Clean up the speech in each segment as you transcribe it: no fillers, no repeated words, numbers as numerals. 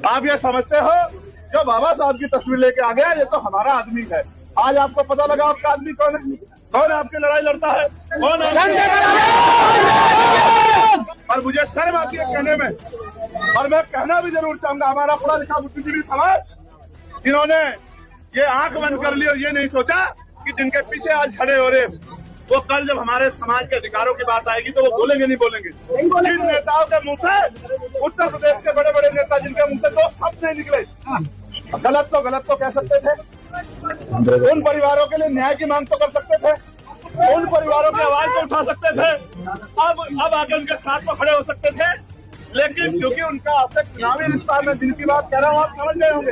आप ये समझते हो जो बाबा साहब की तस्वीर लेके आ गया ये तो हमारा आदमी है। आज आपको पता लगा आपका आदमी कौन है, कौन आपकी लड़ाई लड़ता है, कौन है। और मुझे शर्म आती है कहने में, और मैं कहना भी जरूर चाहूंगा, हमारा पढ़ा लिखा बुद्धिजीवी समाज जिन्होंने ये आंख बंद कर ली और ये नहीं सोचा कि जिनके पीछे आज खड़े हो रहे वो कल जब हमारे समाज के अधिकारों की बात आएगी तो वो बोलेंगे नहीं बोलेंगे। जिन नेताओं के मुंह से, उत्तर प्रदेश के बड़े बड़े नेता जिनके मुंह से दो शब्द नहीं निकले, गलत तो कह सकते थे, उन परिवारों के लिए न्याय की मांग तो कर सकते थे, उन परिवारों की आवाज तो उठा सकते थे, अब आके उनके साथ तो खड़े हो सकते थे, लेकिन क्योंकि उनका आपसे चुनावी रिश्ता में जिनकी बात कह रहा हूँ आप समझ गए होंगे।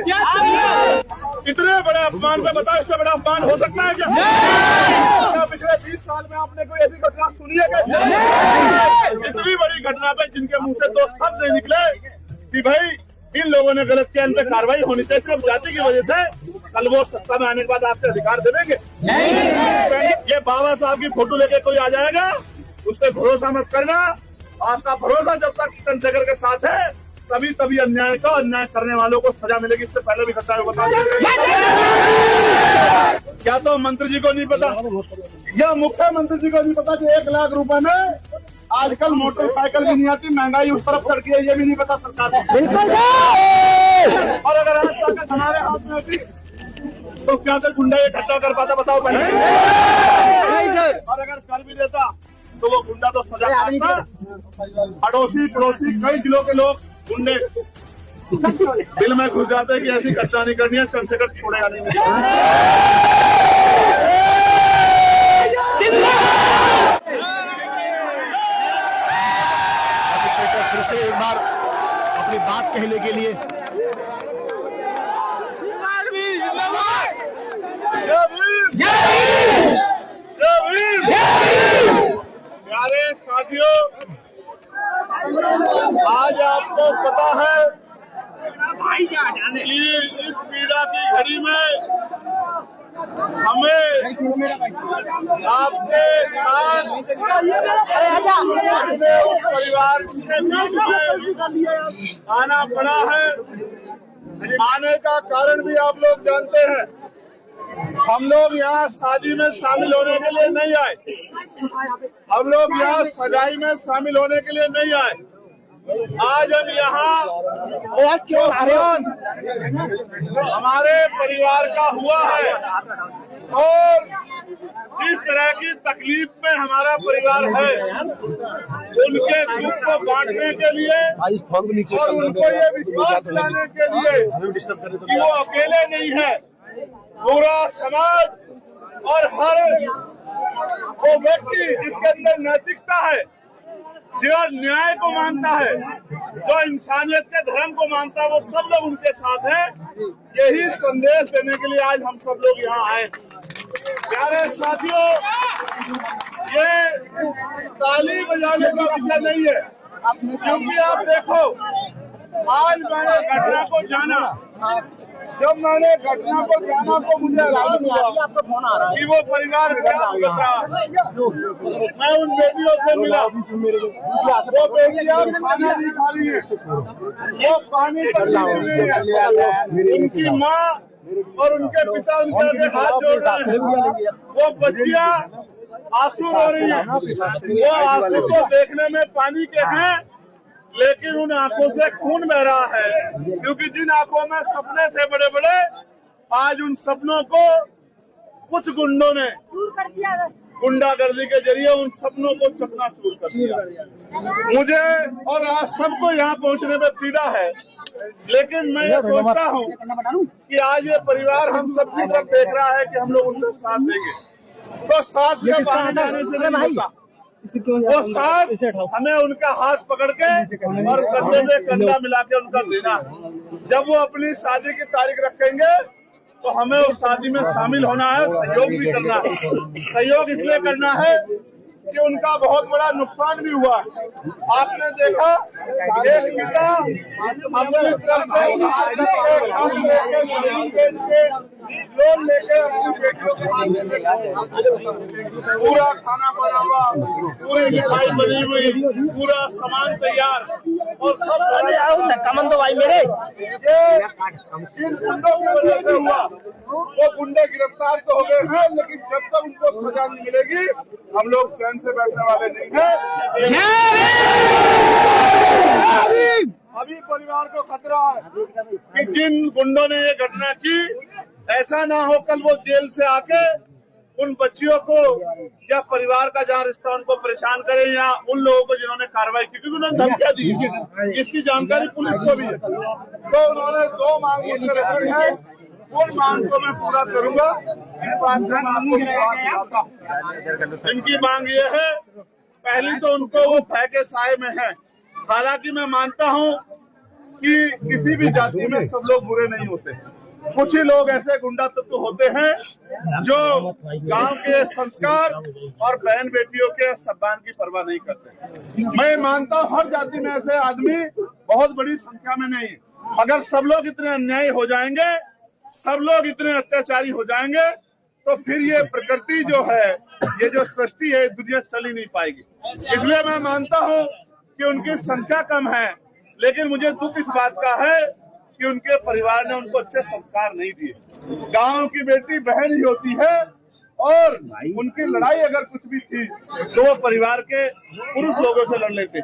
इतने बड़े अपमान पे बताओ इससे बड़ा अपमान हो सकता है क्या? पिछले 20 साल में आपने कोई ऐसी घटना सुनी है क्या? इतनी बड़ी घटना पे जिनके मुंह से दो शब्द नहीं निकले कि भाई इन लोगों ने गलत किया, इन पे कार्रवाई होनी चाहिए, सिर्फ जाति की वजह से कल वो सत्ता में आने के बाद आपके अधिकार दे देंगे। ये बाबा साहब की फोटो लेके कोई आ जाएगा उससे भरोसा मत करना। आपका भरोसा जब तक चंद्रशेखर के साथ है तभी अन्याय करने वालों को सजा मिलेगी। इससे पहले भी घटना बता क्या तो मंत्री जी को नहीं पता या मुख्यमंत्री जी को नहीं पता कि 1 लाख रुपए में आजकल मोटरसाइकिल भी नहीं आती, महंगाई उस तरफ चढ़ गई है, ये भी नहीं पता सरकार को। बिल्कुल। और अगर आज ताकत हमारे हाथ में होती तो क्या कर गुंडा ये इकट्ठा कर पाता बताओ पहले। और अगर कर भी देता तो वो गुंडा तो सजा पाता। अड़ोसी पड़ोसी कई जिलों के लोग गुंडे दिल में घुस जाते हैं कि ऐसी घटना नहीं करनी है, चंद्रशेखर छोड़ेगा नहीं। फिर से एक बार अपनी बात कहने के लिए प्यारे साथियों, आज आपको पता है कि इस पीड़ा की घड़ी में हमें आपके साथ उस परिवार के बीच में आना पड़ा है। आने का कारण भी आप लोग जानते हैं। हम लोग यहाँ शादी में शामिल होने के लिए नहीं आए, हम लोग यहाँ सगाई में शामिल होने के लिए नहीं आए। आज हम यहाँ हमारे परिवार का हुआ है और जिस तरह की तकलीफ में हमारा परिवार है उनके दुख को बांटने के लिए और उनको ये विश्वास दिलाने के लिए कि वो अकेले नहीं है, पूरा समाज और हर वो व्यक्ति जिसके अंदर नैतिकता है, जो न्याय को मानता है, जो इंसानियत के धर्म को मानता है, वो सब लोग उनके साथ हैं। यही संदेश देने के लिए आज हम सब लोग यहाँ आए। प्यारे साथियों, ये ताली बजाने का विषय नहीं है, क्योंकि आप देखो आज मैंने घटना को जाना, जब मैंने घटना को जाना तो मुझे एहसास हुआ कि वो परिवार क्या कर रहा है। मैं उन बेटियों से मिला, वो बेटियां खाना नहीं खा रही है, वो पानी तक नहीं पी रही है, उनकी माँ और उनके पिता उनके आगे हाथ जोड़ रहे हैं, वो बच्चियां आंसू रो रही है। वो आंसू तो देखने में पानी के हैं लेकिन उन आंखों से खून बह रहा है, क्योंकि जिन आंखों में सपने थे बड़े बड़े, आज उन सपनों को कुछ गुंडों ने गुंडागर्दी के जरिए उन सपनों को चकनाचूर कर दिया। मुझे और आज सबको यहाँ पहुँचने में पीड़ा है, लेकिन मैं ये सोचता हूँ कि आज ये परिवार हम सबकी तरफ देख रहा है कि हम लोग उनका साथ देंगे, तो साथ के बाहर जाने से नहीं होता। वो साथ हमें उनका हाथ पकड़ के और कंधे में कंधा मिला के उनका देना। जब वो अपनी शादी की तारीख रखेंगे तो हमें उस शादी में शामिल होना है, सहयोग भी करना है। सहयोग इसलिए करना है कि उनका बहुत बड़ा नुकसान भी हुआ। आपने देखा एक पिता अपनी तरफ से लोन लेके अपनी बेटियों के हाथ में पूरा खाना बना हुआ, पूरी मिठाई बनी हुई, पूरा सामान तैयार, और सब कमन दो भाई मेरे। जिन गुंडों की वजह से हुआ वो गुंडे गिरफ्तार तो हो गए हैं, लेकिन जब तक उनको सजा नहीं मिलेगी हम लोग चैन से बैठने वाले नहीं हैं। अभी परिवार को खतरा है कि जिन गुंडों ने ये घटना की, ऐसा ना हो कल वो जेल से आके उन बच्चियों को या परिवार का जहाँ रिश्ता उनको परेशान करे, या उन लोगों को जिन्होंने कार्रवाई की, क्योंकि उन्होंने धमकियां दी, इसकी जानकारी पुलिस को भी है। तो उन्होंने 2 मांग मुझसे रखी है, उन मांग को मैं पूरा करूंगा। इस बात में आपको विश्वास दिलाता हूं। इनकी मांग ये है, पहली तो उनको वो भय के साए में है। हालांकि मैं मानता हूं कि किसी भी जाति में सब लोग बुरे नहीं होते, कुछ ही लोग ऐसे गुंडा तत्व होते हैं जो गांव के संस्कार और बहन बेटियों के सम्मान की परवाह नहीं करते। मैं मानता हूं हर जाति में ऐसे आदमी बहुत बड़ी संख्या में नहीं। अगर सब लोग इतने अन्यायी हो जाएंगे, सब लोग इतने अत्याचारी हो जाएंगे, तो फिर ये प्रकृति जो है, ये जो सृष्टि है, दुनिया चल ही नहीं पाएगी। इसलिए मैं मानता हूँ कि उनकी संख्या कम है, लेकिन मुझे दुख इस बात का है कि उनके परिवार ने उनको अच्छे संस्कार नहीं दिए। गांव की बेटी बहन ही होती है, और उनकी लड़ाई अगर कुछ भी थी तो वो परिवार के पुरुष लोगों से लड़ लेते।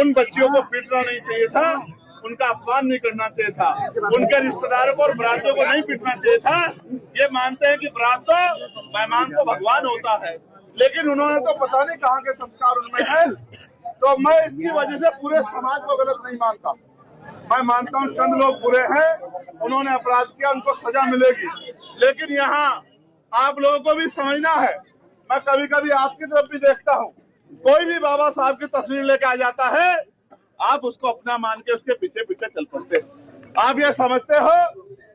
उन बच्चियों को पीटना नहीं चाहिए था, उनका अपमान नहीं करना चाहिए था, उनके रिश्तेदारों को और बरातियों को नहीं पीटना चाहिए था। ये मानते हैं कि बरात तो मेहमान को भगवान होता है, लेकिन उन्होंने तो पता नहीं कहाँ के संस्कार उनमें है। तो मैं इसकी वजह से पूरे समाज को गलत नहीं मानता। मैं मानता हूँ चंद लोग बुरे हैं, उन्होंने अपराध किया, उनको सजा मिलेगी। लेकिन यहाँ आप लोगों को भी समझना है, मैं कभी कभी आपकी तरफ भी देखता हूँ, कोई भी बाबा साहब की तस्वीर लेके आ जाता है, आप उसको अपना मान के उसके पीछे पीछे चल पड़ते हैं। आप ये समझते हो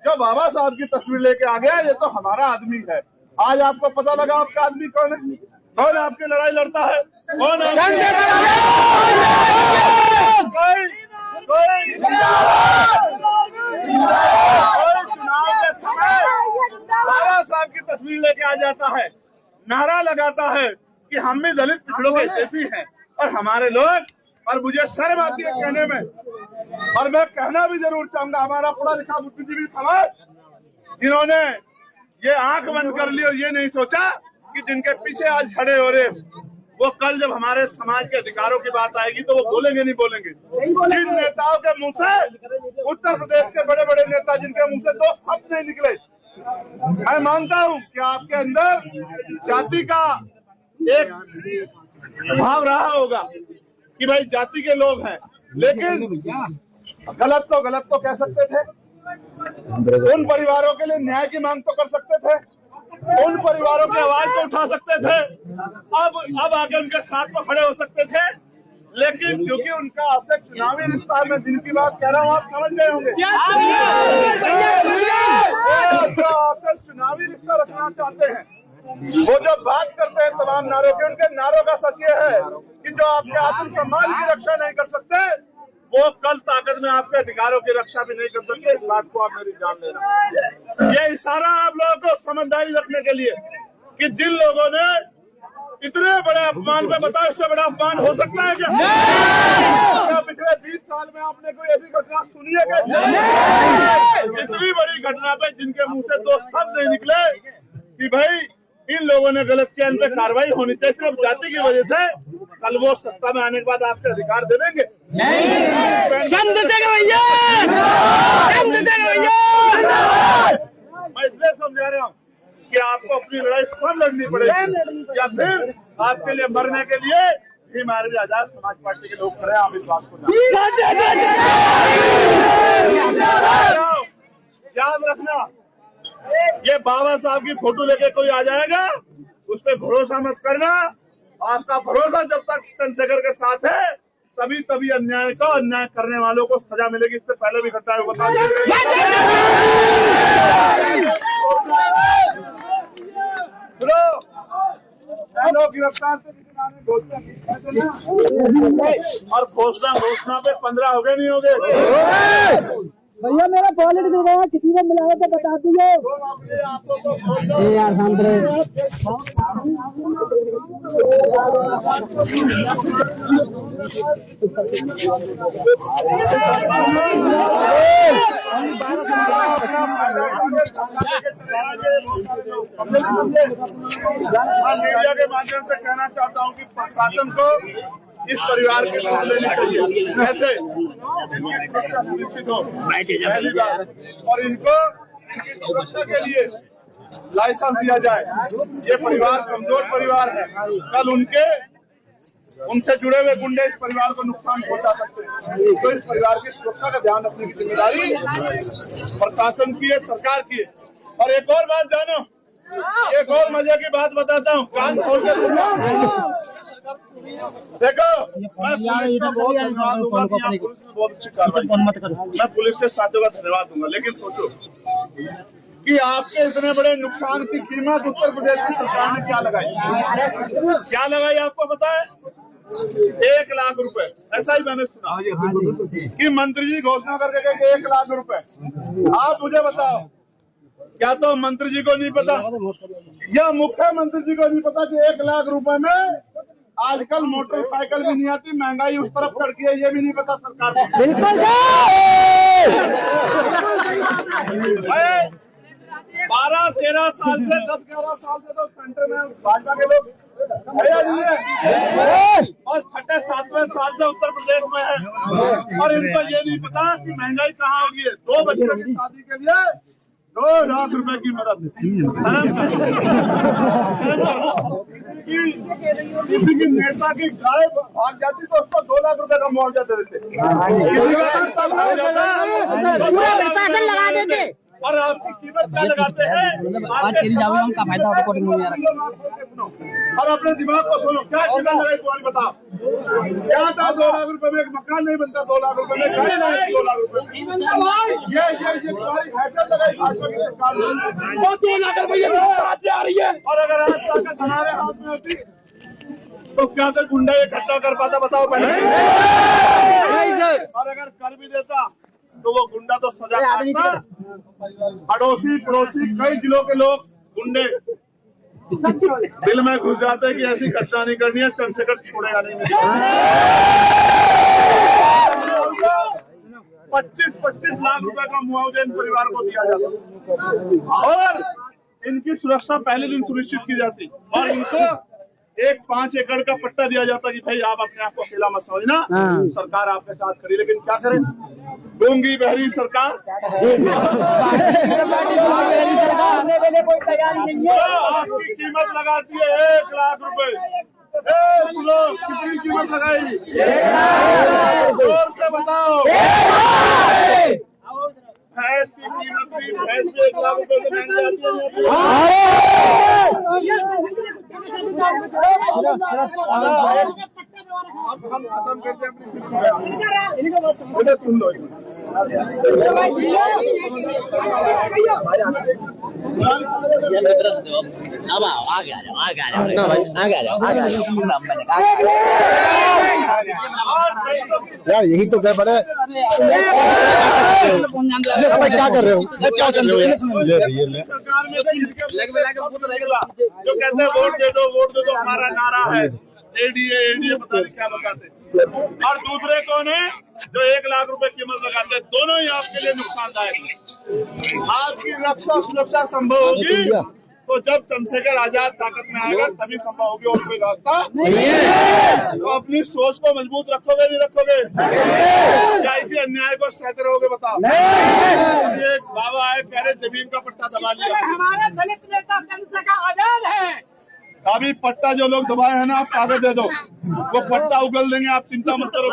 जो बाबा साहब की तस्वीर लेके आ गया ये तो हमारा आदमी है। आज आपको पता लगा आपका आदमी कौन है, कौन आपकी लड़ाई लड़ता है, कौन है? कोई चुनाव के समय बाबा साहब की तस्वीर लेके आ जाता है, नारा लगाता है कि हम भी दलित पिछड़ों के जैसी हैं और हमारे लोग, और मुझे शर्म आती है कहने में, और मैं कहना भी जरूर चाहूंगा, हमारा पढ़ा लिखा बुद्धिजीवी समाज जिन्होंने ये आंख बंद कर ली और ये नहीं सोचा कि जिनके पीछे आज खड़े हो रहे वो कल जब हमारे समाज के अधिकारों की बात आएगी तो वो बोलेंगे नहीं बोलेंगे। जिन नेताओं के मुंह से, उत्तर प्रदेश के बड़े बड़े नेता जिनके मुंह से 2 शब्द नहीं निकले, मैं मानता हूं कि आपके अंदर जाति का एक भाव रहा होगा कि भाई जाति के लोग हैं, लेकिन गलत तो कह सकते थे, उन परिवारों के लिए न्याय की मांग तो कर सकते थे, उन परिवारों की आवाज तो उठा सकते थे, अब आके उनके साथ तो खड़े हो सकते थे। लेकिन क्योंकि उनका आपसे चुनावी रिश्ता, मैं जिनकी बात कह रहा हूँ आप समझ गए होंगे, आपसे चुनावी रिश्ता रखना चाहते हैं। वो जो बात करते हैं तमाम नारों के, उनके नारों का सच ये है कि जो आपके आत्मसम्मान की रक्षा नहीं कर सकते, वो कल ताकत में आपके अधिकारों की रक्षा भी नहीं कर सकते। इस बात को आप मेरी जान लेना। ये इशारा आप लोगों को समझदारी रखने के लिए कि जिन लोगों ने इतने बड़े अपमान पे, बताओ इससे बड़ा अपमान हो सकता है क्या? पिछले 20 साल में आपने कोई ऐसी घटना सुनी है क्या? इतनी बड़ी घटना पे जिनके मुंह से 2 शब्द नहीं निकले कि भाई इन लोगों ने गलत किया, इन पे कार्रवाई होनी चाहिए, सिर्फ जाति की वजह से कल वो सत्ता में आने के बाद आपके अधिकार दे देंगे? चंद्रशेखर भैया, मैं इसलिए समझा रहा हूँ कि आपको अपनी लड़ाई स्वयं लड़नी पड़ेगी, या फिर आपके लिए मरने के लिए भी हमारे आजाद समाज पार्टी के लोग खड़े हैं। आप इस बात को याद रखना, ये बाबा साहब की फोटो लेके कोई आ जाएगा उस पर भरोसा मत करना। आपका भरोसा जब तक चंद्रशेखर के साथ है तभी अन्याय करने वालों को सजा मिलेगी। इससे पहले भी घटना बता गिरफ्तार और घोषणा पे 15 हो गए नहीं हो गए? भैया मेरा वॉलेट दे रहा है, किसी को मिला तो बता दीजिए। यार शांत रहे। मीडिया के माध्यम से कहना चाहता हूँ कि प्रशासन को इस परिवार की सुध लेनी चाहिए, कैसे सुनिश्चित हो पहली बात, और इनको सुरक्षा के लिए लाइसेंस दिया जाए। ये परिवार कमजोर परिवार है, कल उनसे जुड़े हुए गुंडे इस परिवार को नुकसान पहुंचा सकते हैं। तो इस परिवार की सुरक्षा का ध्यान रखने की जिम्मेदारी प्रशासन की है, सरकार की है। और एक और बात जानो, एक और मजे की बात बताता हूँ, कान खोल के सुनो। देखो, मैं पुलिस का बहुत धन्यवाद दूंगा कि यहाँ पुलिस ने बहुत अच्छी कार्रवाई, मैं पुलिस के साथियों का धन्यवाद दूंगा। लेकिन सोचो कि आपके इतने बड़े नुकसान की कीमत उत्तर प्रदेश की सरकार ने क्या लगाई आपको पता है? 1 लाख रुपए, ऐसा ही मैंने सुना कि मंत्री जी घोषणा करके गए 1 लाख रुपए। आप मुझे बताओ, क्या तो मंत्री जी को नहीं पता या मुख्यमंत्री जी को नहीं पता कि 1 लाख रुपए में आजकल मोटरसाइकिल भी नहीं आती, महंगाई उस तरफ चढ़ गई है, ये भी नहीं पता सरकार को। बिल्कुल 12-13 साल से 10-11 साल से तो सेंटर में भाजपा के लोग है या नहीं है? और 6-7वें साल से उत्तर प्रदेश में है, और इनको ये नहीं पता कि महंगाई कहाँ होगी है। 2 बच्चों की शादी के लिए 2 लाख रुपए की मदद। किसी की नेता की गाय भाग जाती तो उसको 2 लाख रुपए का मुआवजा दे देते, पूरा प्रशासन लगा देते। और आपकी कीमत क्या लगाते हैं? का फायदा और अपने दिमाग को सुनो, क्या कीमत लगाई तुम्हारी बताओ? क्या था 2 लाख रुपए में एक मकान नहीं बनता, 2 लाख रुपए में गाड़ी नहीं, 2 लाख रुपए ये तुम्हारी हैसियत लगाई भाजपा की सरकार ने। 2 लाख रुपए आ रही है, और अगर आज ताकत हमारे हाथ में होती तो क्या कर गुंडा ये इकट्ठा कर पाता, बताओ पहले। और अगर कर भी देता तो वो गुंडा तो सजा पाता। अड़ोसी पड़ोसी कई जिलों के लोग गुंडे दिल में घुस जाते कि ऐसी घटना नहीं करनी है, चंद्रशेखर छोड़ेगा नहीं। 25-25 लाख रुपए का मुआवजा इन परिवार को दिया जाता और इनकी सुरक्षा पहले दिन सुनिश्चित की जाती, और इनको एक 5 एकड़ का पट्टा दिया जाता कि भाई आप अपने आप को अकेला मत समझना, सरकार आपके साथ खड़ी। लेकिन क्या करें, गूंगी बहरी सरकार आपकी कीमत लगाती है 1 लाख रुपए। सुनो, कितनी कीमत लगाई? जोर से बताओ। भैंस की कीमत भी, भैंस भी 1 लाख रुपए से महंगी आती है। अब हम खत्म करते हैं अपनी, सुन लो। अब आगे आ जाओ। यार यही तो गड़बड़ है। क्या कर रहे हो? क्या चल रहे हो? सरकार में जो कहते हैं वोट दे दो हमारा नारा है, एडीए पता नहीं क्या बताते। और दूसरे कौन है जो 1 लाख रुपए कीमत लगाते हैं? दोनों ही आपके लिए नुकसानदायक है। आपकी रक्षा सुरक्षा संभव होगी तो जब चंद्रशेखर आजाद ताकत में आएगा तभी संभव होगी, और कोई रास्ता नहीं है। तो अपनी सोच को मजबूत रखोगे नहीं रखोगे? क्या इसी अन्याय को सहते रहोगे? बताओ। एक बाबा आए कह रहे जमीन का पट्टा दबा लिया। हमारा दलित नेता चंद्रशेखर आजाद है। अभी पट्टा जो लोग दबाए हैं ना, आप कागज दे दो, वो पट्टा उगल देंगे, आप चिंता मत करो।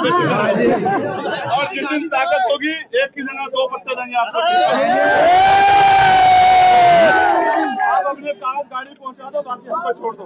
और जिस दिन ताकत होगी एक की जगह 2 पट्टे देंगे आपको। आप अपने कागज गाड़ी पहुंचा दो, बाकी हमको छोड़ दो।